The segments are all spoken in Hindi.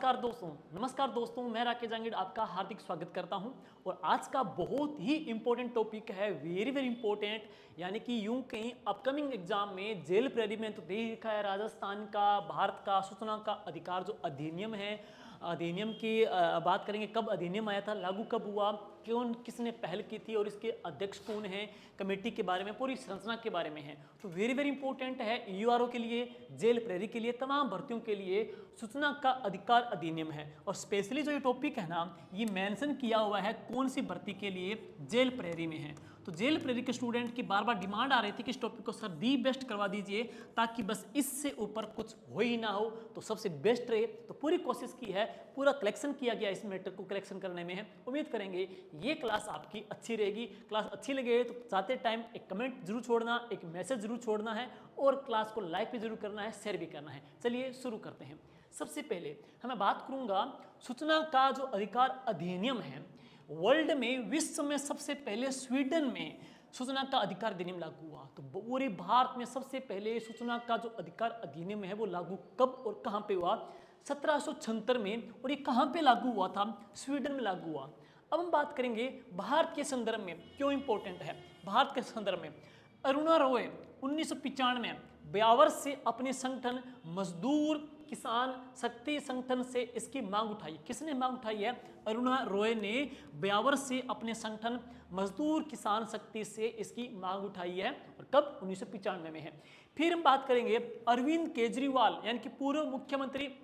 नमस्कार दोस्तों, मैं राकेश जांगिड़ आपका हार्दिक स्वागत करता हूं। और आज का बहुत ही इंपॉर्टेंट टॉपिक है, वेरी वेरी इंपॉर्टेंट, यानी कि यूं कहीं अपकमिंग एग्जाम में जेल प्रेरी में तो देखा है राजस्थान का, भारत का सूचना का अधिकार जो अधिनियम है, अधिनियम की बात करेंगे। कब अधिनियम आया था, लागू कब हुआ, कौन किसने पहल की थी और इसके अध्यक्ष कौन हैं, कमेटी के बारे में, पूरी संरचना के बारे में है। तो वेरी वेरी इंपॉर्टेंट है यूआरओ के लिए, जेल प्रेरी के लिए, तमाम भर्तियों के लिए सूचना का अधिकार अधिनियम है। और स्पेशली जो ये टॉपिक है ना, ये मेंशन किया हुआ है कौन सी भर्ती के लिए, जेल प्रेरी में है। तो जेल प्रेरी के स्टूडेंट की बार बार डिमांड आ रही थी कि इस टॉपिक को सर दी बेस्ट करवा दीजिए, ताकि बस इससे ऊपर कुछ हो ही ना हो, तो सबसे बेस्ट रहे। तो पूरी कोशिश की है, पूरा कलेक्शन किया गया इस मैटर को कलेक्शन करने में है। उम्मीद करेंगे ये क्लास आपकी अच्छी रहेगी। क्लास अच्छी लगे तो जाते टाइम एक कमेंट जरूर छोड़ना, एक मैसेज जरूर छोड़ना है, और क्लास को लाइक भी जरूर करना है, शेयर भी करना है। चलिए शुरू करते हैं। सबसे पहले मैं बात करूंगा सूचना का जो अधिकार अधिनियम है। वर्ल्ड में, विश्व में सबसे पहले स्वीडन में सूचना का अधिकार अधिनियम लागू हुआ। तो पूरे भारत में सबसे पहले सूचना का जो अधिकार अधिनियम है वो लागू कब और कहां पे हुआ, 1776 में। और ये कहां पे लागू हुआ था, स्वीडन में लागू हुआ। अब हम बात करेंगे भारत के संदर्भ में क्यों इंपॉर्टेंट है। भारत के संदर्भ में अरुणा रॉय 1995 ब्यावर से अपने संगठन मजदूर किसान शक्ति संगठन से इसकी मांग उठाई। किसने मांग उठाई है, अरुणा रॉय ने ब्यावर से अपने संगठन मजदूर किसान शक्ति से इसकी मांग उठाई है। और कब, 1995 में है। फिर हम बात करेंगे अरविंद केजरीवाल, यानी कि पूर्व मुख्यमंत्री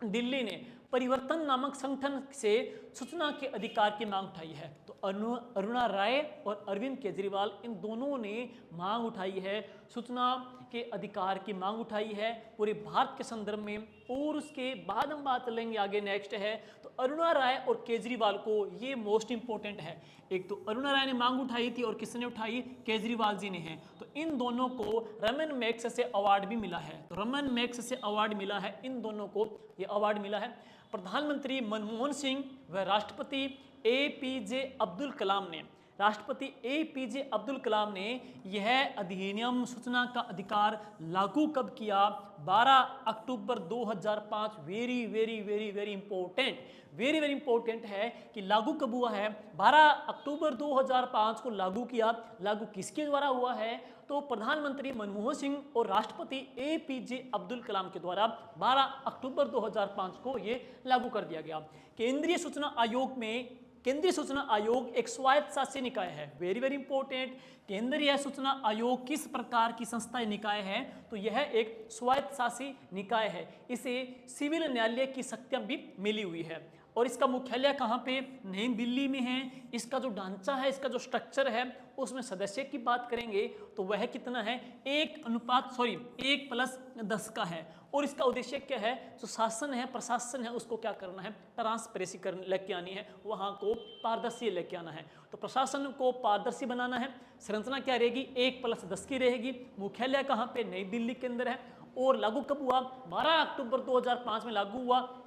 दिल्ली ने परिवर्तन नामक संगठन से सूचना के अधिकार की मांग उठाई है। तो अरुणा राय और अरविंद केजरीवाल, इन दोनों ने मांग उठाई है, सूचना के अधिकार की मांग उठाई है पूरे भारत के संदर्भ में। और उसके बाद हम बात करेंगे आगे, नेक्स्ट है तो अरुणा राय और केजरीवाल को, ये मोस्ट इंपॉर्टेंट है। एक तो अरुणा राय ने मांग उठाई थी और किसने उठाई, केजरीवाल जी ने है। तो इन दोनों को रमन मैग्सेसे से अवार्ड भी मिला है। तो रमन मैग्सेसे से अवार्ड मिला है, इन दोनों को ये अवार्ड मिला है। प्रधानमंत्री मनमोहन सिंह व राष्ट्रपति एपीजे अब्दुल कलाम ने, राष्ट्रपति एपीजे अब्दुल कलाम ने यह अधिनियम सूचना का अधिकार लागू कब किया, 12 अक्टूबर 2005। Very very very very important, very very important है कि लागू कब हुआ है, 12 अक्टूबर 2005 को लागू किया। लागू किसके द्वारा हुआ है, तो प्रधानमंत्री मनमोहन सिंह और राष्ट्रपति एपीजे अब्दुल कलाम के द्वारा 12 अक्टूबर 2005 को ये लागू कर दिया गया। केंद्रीय सूचना आयोग में, केंद्रीय सूचना आयोग एक स्वायत्त शासी निकाय है। वेरी वेरी इंपॉर्टेंट, केंद्रीय सूचना आयोग किस प्रकार की संस्था निकाय है, तो यह एक स्वायत्त शासी निकाय है। इसे सिविल न्यायालय की शक्तियां भी मिली हुई है। और इसका मुख्यालय कहाँ पे, नई दिल्ली में है। इसका जो ढांचा है, इसका जो स्ट्रक्चर है, उसमें सदस्य की बात करेंगे तो वह कितना है, 1:10 का है। और इसका उद्देश्य क्या है, जो शासन है, प्रशासन है, उसको क्या करना है, ट्रांसपेरेंसी लेके आनी है, वहां को पारदर्शी लेके आना है। तो प्रशासन को पारदर्शी बनाना है। संरचना क्या रहेगी, 1+10 की रहेगी। मुख्यालय कहाँ पे, नई दिल्ली के अंदर है। और लागू कब हुआ, 12 अक्टूबर 2005 में लागू हुआ।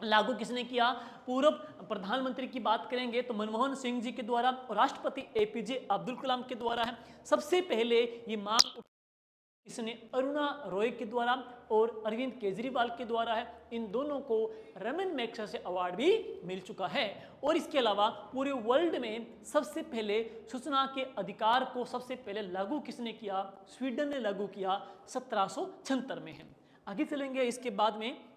लागू किसने किया, पूर्व प्रधानमंत्री की बात करेंगे तो मनमोहन सिंह जी के द्वारा और राष्ट्रपति एपीजे अब्दुल कलाम के द्वारा है। सबसे पहले ये मांग इसने अरुणा रॉय के द्वारा और अरविंद केजरीवाल के द्वारा है। इन दोनों को रमन मैग्सेसे अवार्ड भी मिल चुका है। और इसके अलावा पूरे वर्ल्ड में सबसे पहले सूचना के अधिकार को सबसे पहले लागू किसने किया, स्वीडन ने लागू किया, 1776 में है। आगे चलेंगे। इसके बाद में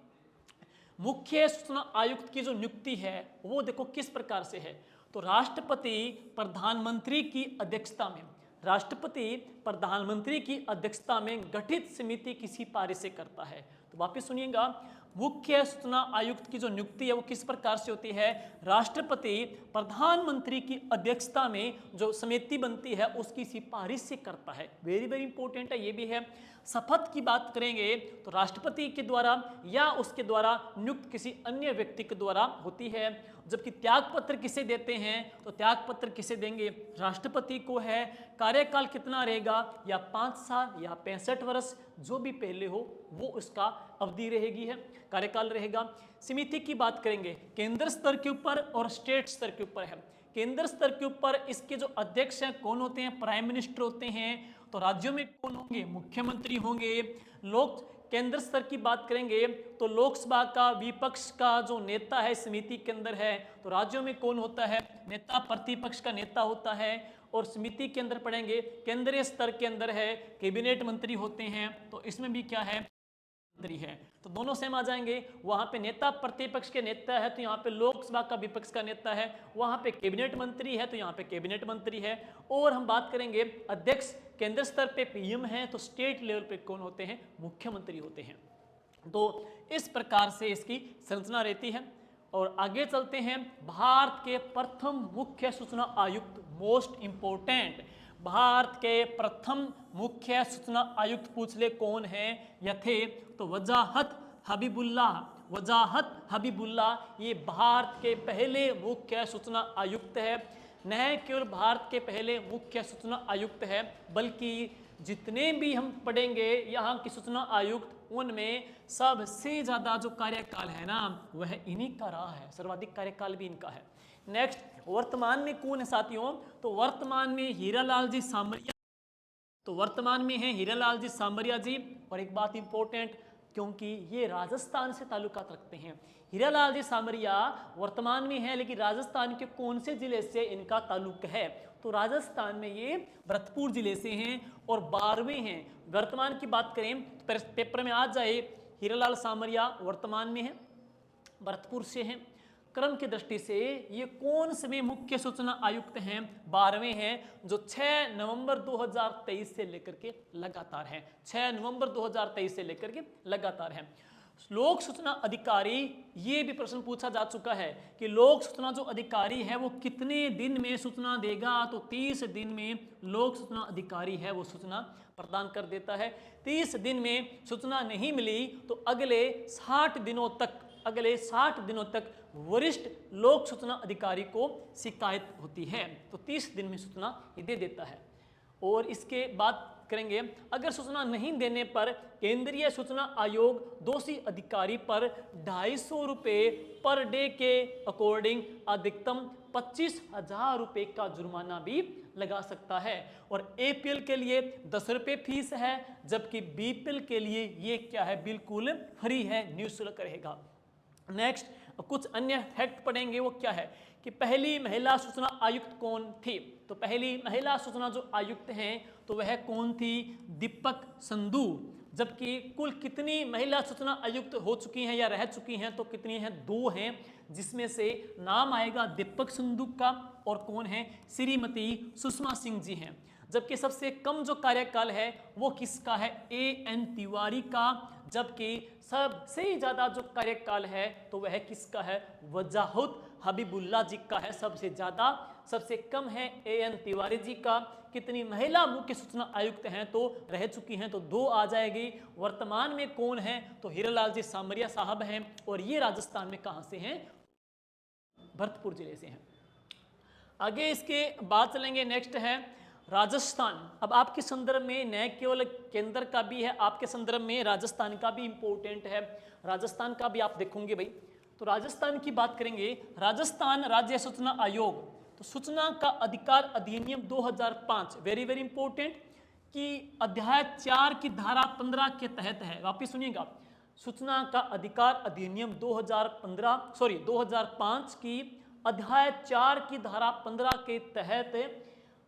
मुख्य सूचना आयुक्त की जो नियुक्ति है वो देखो किस प्रकार से है। तो राष्ट्रपति प्रधानमंत्री की अध्यक्षता में, राष्ट्रपति प्रधानमंत्री की अध्यक्षता में गठित समिति की सिफारिश से करता है। तो वापस सुनिएगा, मुख्य सूचना आयुक्त की जो नियुक्ति है वो किस प्रकार से होती है, राष्ट्रपति प्रधानमंत्री की अध्यक्षता में जो समिति बनती है उसकी सिफारिश से करता है। वेरी वेरी इंपॉर्टेंट है, ये भी है। शपथ की बात करेंगे तो राष्ट्रपति के द्वारा या उसके द्वारा नियुक्त किसी अन्य व्यक्ति के द्वारा होती है। जबकि त्यागपत्र किसे देते हैं, तो त्यागपत्र किसे देंगे, राष्ट्रपति को है। कार्यकाल कितना रहेगा, या 5 साल या 65 वर्ष, जो भी पहले हो वो उसका अवधि रहेगी है, कार्यकाल रहेगा। समिति की बात करेंगे, केंद्र स्तर के ऊपर और स्टेट स्तर के ऊपर है। केंद्र स्तर के ऊपर इसके जो अध्यक्ष हैं कौन होते हैं, प्राइम मिनिस्टर होते हैं। तो राज्यों में कौन होंगे, मुख्यमंत्री होंगे। लोक केंद्र स्तर की बात करेंगे तो लोकसभा का विपक्ष का जो नेता है समिति के अंदर है, तो राज्यों में कौन होता है, नेता प्रतिपक्ष का नेता होता है। और समिति के अंदर पढ़ेंगे केंद्रीय स्तर के अंदर है कैबिनेट मंत्री होते हैं, तो इसमें भी क्या है, मंत्री है, तो दोनों सेम आ जाएंगे। वहां पे नेता प्रतिपक्ष के नेता है तो यहाँ पे लोकसभा का विपक्ष का नेता है, वहां पे कैबिनेट मंत्री है तो यहाँ पे कैबिनेट मंत्री है। और हम बात करेंगे अध्यक्ष, केंद्र स्तर पे पीएम है, तो स्टेट लेवल पे कौन होते हैं, मुख्यमंत्री होते हैं। तो इस प्रकार से इसकी संरचना रहती है। और आगे चलते हैं, भारत के प्रथम मुख्य सूचना आयुक्त, मोस्ट इंपोर्टेंट, भारत के प्रथम मुख्य सूचना आयुक्त पूछ ले कौन है या थे, तो वजाहत हबीबुल्लाह, वजाहत हबीबुल्लाह ये भारत के पहले मुख्य सूचना आयुक्त है। न केवल भारत के पहले मुख्य सूचना आयुक्त है, बल्कि जितने भी हम पढ़ेंगे यहाँ की सूचना आयुक्त, उनमें सबसे ज्यादा जो कार्यकाल है ना वह इन्हीं का रहा है, सर्वाधिक कार्यकाल भी इनका है। नेक्स्ट, वर्तमान में कौन है साथियों, तो वर्तमान में हीरालाल जी सामरिया, तो वर्तमान में है हीरालाल जी सामरिया जी। और एक बात इंपॉर्टेंट, क्योंकि ये राजस्थान से ताल्लुकात रखते हैं, हीरालाल जी सामरिया वर्तमान में है, लेकिन राजस्थान के कौन से जिले से इनका ताल्लुक है, तो राजस्थान में ये भरतपुर जिले से हैं और 12वें हैं। वर्तमान की बात करें तो पेपर में आ जाए, हीरालाल सामरिया वर्तमान में है, भरतपुर से हैं। क्रम की दृष्टि से ये कौन से मुख्य सूचना आयुक्त हैं, 12वें हैं, जो 6 नवंबर 2023 से लेकर के लगातार हैं, 6 नवंबर 2023 से लेकर के लगातार हैं। लोक सूचना अधिकारी, ये भी प्रश्न पूछा जा चुका है कि लोक सूचना जो अधिकारी है वो कितने दिन में सूचना देगा, तो 30 दिन में लोक सूचना अधिकारी है वो सूचना प्रदान कर देता है। 30 दिन में सूचना नहीं मिली तो अगले 60 दिनों तक, अगले 60 दिनों तक वरिष्ठ लोक सूचना अधिकारी को शिकायत होती है, तो 30 दिन में सूचना दे देता है। और इसके बाद करेंगे, अगर सूचना नहीं देने पर केंद्रीय सूचना आयोग दोषी अधिकारी पर 250 रुपये पर डे के अकॉर्डिंग अधिकतम 25,000 रुपये का जुर्माना भी लगा सकता है। और एपीएल के लिए 10 रुपये फीस है, जबकि बीपीएल के लिए ये क्या है, बिल्कुल फ्री है, निःशुल्क रहेगा। नेक्स्ट, कुछ अन्य फैक्ट पढ़ेंगे, वो क्या है कि पहली महिला सूचना आयुक्त कौन थी, तो पहली महिला सूचना जो आयुक्त हैं तो वह कौन थी, दीपक संधू। जबकि कुल कितनी महिला सूचना आयुक्त हो चुकी हैं या रह चुकी हैं, तो कितनी हैं, 2 हैं, जिसमें से नाम आएगा दीपक संधू का और कौन है, श्रीमती सुषमा सिंह जी हैं। जबकि सबसे कम जो कार्यकाल है वो किसका है, एएन तिवारी का। जबकि सबसे ज्यादा जो कार्यकाल है तो वह किसका है, वजाहत हबीबुल्लाह जी का है सबसे ज्यादा। सबसे कम है एएन तिवारी जी का। कितनी महिला मुख्य सूचना आयुक्त हैं, तो रह चुकी हैं तो 2 आ जाएगी। वर्तमान में कौन है, तो हीरालाल जी सामरिया साहब हैं, और ये राजस्थान में कहां से हैं, भरतपुर जिले से हैं। आगे इसके बाद चलेंगे, नेक्स्ट है राजस्थान। अब आपके संदर्भ में न केवल केंद्र का भी है, आपके संदर्भ में राजस्थान का भी इंपॉर्टेंट है, राजस्थान का भी आप देखोगे भाई। तो राजस्थान की बात करेंगे, राजस्थान राज्य सूचना आयोग, तो सूचना का अधिकार अधिनियम 2005, वेरी वेरी इंपॉर्टेंट, कि अध्याय 4 की धारा 15 के तहत है। वापिस सुनिएगा, सूचना का अधिकार अधिनियम 2005 की अध्याय 4 की धारा 15 के तहत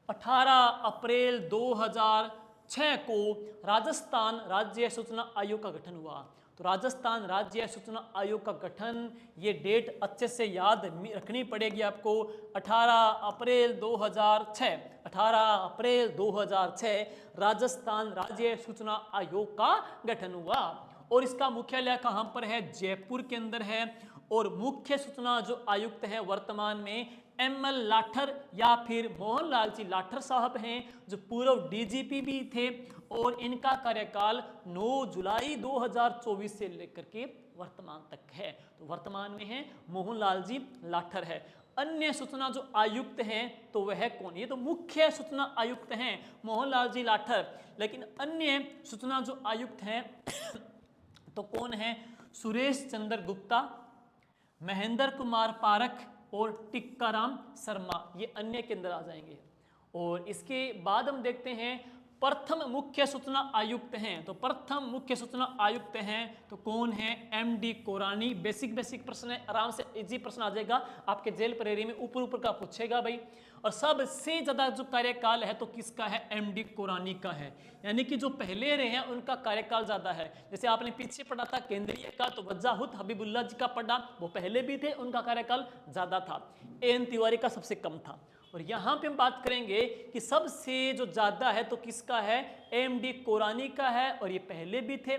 18 अप्रैल 2006 को राजस्थान राज्य सूचना आयोग का गठन हुआ। तो राजस्थान राज्य सूचना आयोग का गठन, ये डेट अच्छे से याद रखनी पड़ेगी आपको, 18 अप्रैल 2006, 18 अप्रैल 2006 राजस्थान राज्य सूचना आयोग का गठन हुआ। और इसका मुख्यालय कहाँ पर है, जयपुर के अंदर है। और मुख्य सूचना जो आयुक्त है वर्तमान में एमएल लाठर या फिर मोहनलाल जी लाठर साहब हैं, जो पूर्व डीजीपी भी थे, और इनका कार्यकाल 9 जुलाई 2024 से लेकर के वर्तमान तक है। तो वर्तमान में है मोहनलाल जी लाठर है। अन्य सूचना जो आयुक्त हैं तो वह कौन, ये तो मुख्य सूचना आयुक्त हैं मोहनलाल जी लाठर, लेकिन अन्य सूचना जो आयुक्त हैं तो कौन है, सुरेश चंद्र गुप्ता, महेंद्र कुमार पारख और टिक्काराम शर्मा, ये अन्य के अंदर आ जाएंगे। और इसके बाद हम देखते हैं प्रथम मुख्य सूचना आयुक्त हैं। तो प्रथम मुख्य सूचना आयुक्त हैं तो कौन है? एमडी कोरानी। बेसिक प्रश्न है, आराम से इजी प्रश्न आ जाएगा आपके जेल प्रहरी में, ऊपर का पूछेगा भाई। और सबसे ज्यादा जो कार्यकाल है तो किसका है? एमडी कोरानी का है। यानी कि जो पहले रहे हैं उनका कार्यकाल ज्यादा है। जैसे आपने पीछे पढ़ा था केंद्रीय का, तो वजाहुत हबीबुल्ला जी का पढ़ा, वो पहले भी थे, उनका कार्यकाल ज्यादा था। एन तिवारी का सबसे कम था। और यहाँ पे हम बात करेंगे कि सबसे जो ज्यादा है तो किसका है? एमडी कोरानी का है, और ये पहले भी थे।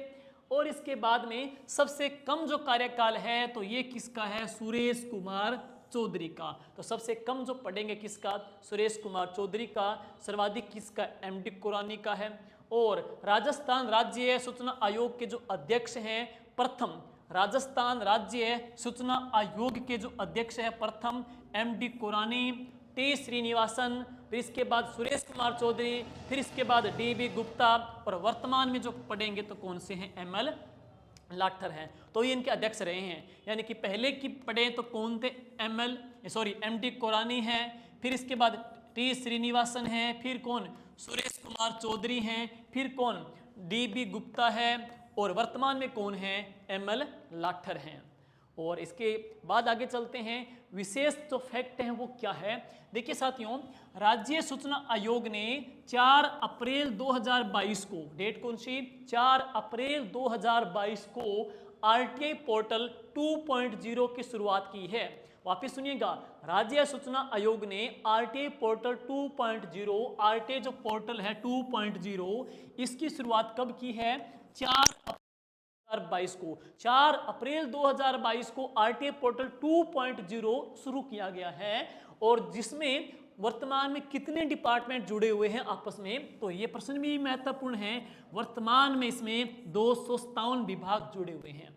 और इसके बाद में सबसे कम जो कार्यकाल है तो ये किसका है? सुरेश कुमार चौधरी का। तो सबसे कम जो पढ़ेंगे किसका? सुरेश कुमार चौधरी का। सर्वाधिक किसका? एमडी कोरानी का है। और राजस्थान राज्य सूचना आयोग के जो अध्यक्ष हैं प्रथम, राजस्थान राज्य सूचना आयोग के जो अध्यक्ष है प्रथम एमडी कोरानी, टी श्रीनिवासन, फिर इसके बाद सुरेश कुमार चौधरी, फिर इसके बाद डीबी गुप्ता, और वर्तमान में जो पढ़ेंगे तो कौन से हैं? एमएल लाठर हैं। तो ये इनके अध्यक्ष रहे हैं। यानी कि पहले की पढ़े तो कौन थे? एमडी कोरानी हैं, फिर इसके बाद टी श्रीनिवासन हैं, फिर कौन? सुरेश कुमार चौधरी हैं, फिर कौन? डीबी गुप्ता है, और वर्तमान में कौन है? एमएल लाठर हैं। और इसके बाद आगे चलते हैं, विशेष जो फैक्ट हैं वो क्या है? देखिए साथियों, राज्य सूचना आयोग ने 4 अप्रैल 2022 को, डेट कौन सी? 4 अप्रैल 2022 को आरटीआई पोर्टल 2.0 की शुरुआत की है। वापिस सुनिएगा, राज्य सूचना आयोग ने आरटीआई पोर्टल 2.0, आरटीआई जो पोर्टल है 2.0, इसकी शुरुआत कब की है? 4 अप्रैल 2022 को आरटीआई पोर्टल 2.0 शुरू किया गया है। और जिसमें वर्तमान में कितने डिपार्टमेंट जुड़े हुए हैं आपस में? तो ये प्रश्न भी महत्वपूर्ण है। वर्तमान में इसमें 257 विभाग जुड़े हुए हैं।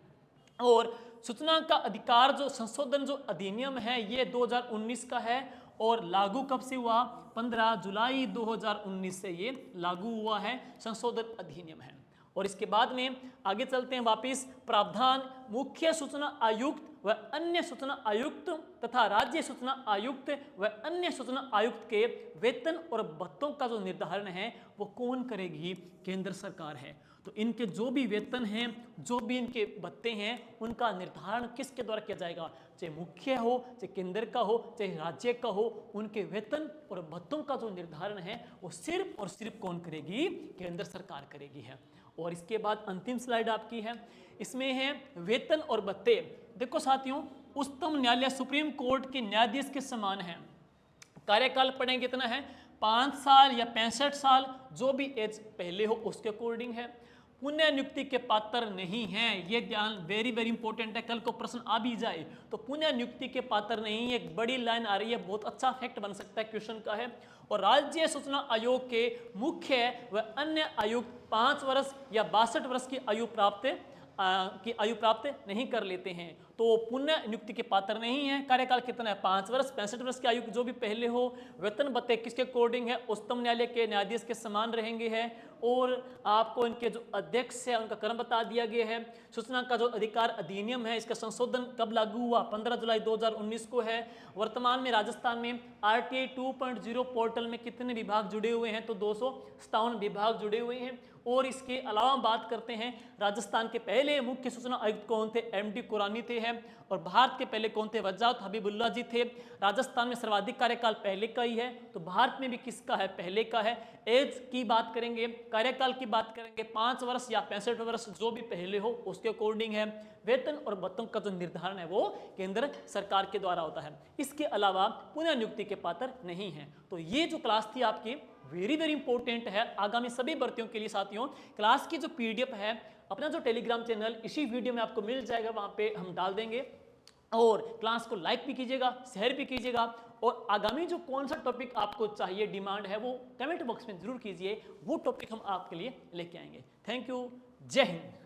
और सूचना का अधिकार जो संशोधन जो अधिनियम है ये 2019 का है, और लागू कब से हुआ? 15 जुलाई 2019 से ये लागू हुआ है, संशोधित अधिनियम है। और इसके बाद में आगे चलते हैं वापिस, प्रावधान मुख्य सूचना आयुक्त व अन्य सूचना आयुक्त तथा राज्य सूचना आयुक्त व अन्य सूचना आयुक्त के वेतन और भत्तों का जो निर्धारण है वो कौन करेगी? केंद्र सरकार है। तो इनके जो भी वेतन हैं, जो भी इनके भत्ते हैं, उनका निर्धारण किसके द्वारा किया जाएगा? चाहे मुख्य हो, चाहे केंद्र का हो, चाहे राज्य का हो, उनके वेतन और भत्तों का जो निर्धारण है वो सिर्फ और सिर्फ कौन करेगी? केंद्र सरकार करेगी है। और इसके बाद अंतिम स्लाइड आपकी है, इसमें है वेतन और भत्ते। देखो साथियों, उच्चतम न्यायालय सुप्रीम कोर्ट के न्यायाधीश के समान है। कार्यकाल पढ़ेंगे कितना है? 5 साल या 65 साल, जो भी एज पहले हो उसके अकॉर्डिंग है। पुनः नियुक्ति के पात्र नहीं है, ये ध्यान वेरी इंपॉर्टेंट है, कल को प्रश्न आ भी जाए तो पुनः नियुक्ति के पात्र नहीं है। एक बड़ी लाइन आ रही है, बहुत अच्छा फैक्ट बन सकता है, क्वेश्चन का है। और राज्य सूचना आयोग के मुख्य व अन्य आयुक्त 5 वर्ष या 62 वर्ष की आयु प्राप्त नहीं कर लेते हैं, तो पुनः नियुक्ति के पात्र नहीं है। कार्यकाल कितना है? 5 वर्ष, 65 वर्ष की आयु जो भी पहले हो। वेतन भत्ते किसके अकॉर्डिंग है? उच्चतम न्यायालय के न्यायाधीश के समान रहेंगे है। और आपको इनके जो अध्यक्ष है उनका क्रम बता दिया गया है। सूचना का जो अधिकार अधिनियम है इसका संशोधन कब लागू हुआ? 15 जुलाई 2019 को है। वर्तमान में राजस्थान में आरटीआई 2.0 पोर्टल में कितने विभाग जुड़े हुए हैं? तो 257 विभाग जुड़े हुए हैं। और इसके अलावा बात करते हैं, राजस्थान के पहले मुख्य सूचना आयुक्त कौन थे? एमडी कोरानी थे हैं। और भारत के पहले कौन थे? वजाहत हबीबुल्ला जी थे। राजस्थान में सर्वाधिक कार्यकाल पहले का ही है, तो भारत में भी किसका है? पहले का है। एज की बात करेंगे, कार्यकाल की बात करेंगे, 5 वर्ष या 65 वर्ष, जो भी पहले हो उसके अकॉर्डिंग है। वेतन और भत्तों का जो निर्धारण है वो केंद्र सरकार के द्वारा होता है। इसके अलावा पुनः नियुक्ति के पात्र नहीं है। तो ये जो क्लास थी आपकी वेरी इंपॉर्टेंट है आगामी सभी भर्तियों के लिए। साथियों, क्लास की जो पीडीएफ है अपना जो टेलीग्राम चैनल इसी वीडियो में आपको मिल जाएगा, वहां पे हम डाल देंगे। और क्लास को लाइक भी कीजिएगा, शेयर भी कीजिएगा। और आगामी जो कौन सा टॉपिक आपको चाहिए, डिमांड है, वो कमेंट बॉक्स में जरूर कीजिए, वो टॉपिक हम आपके लिए लेके आएंगे। थैंक यू, जय हिंद।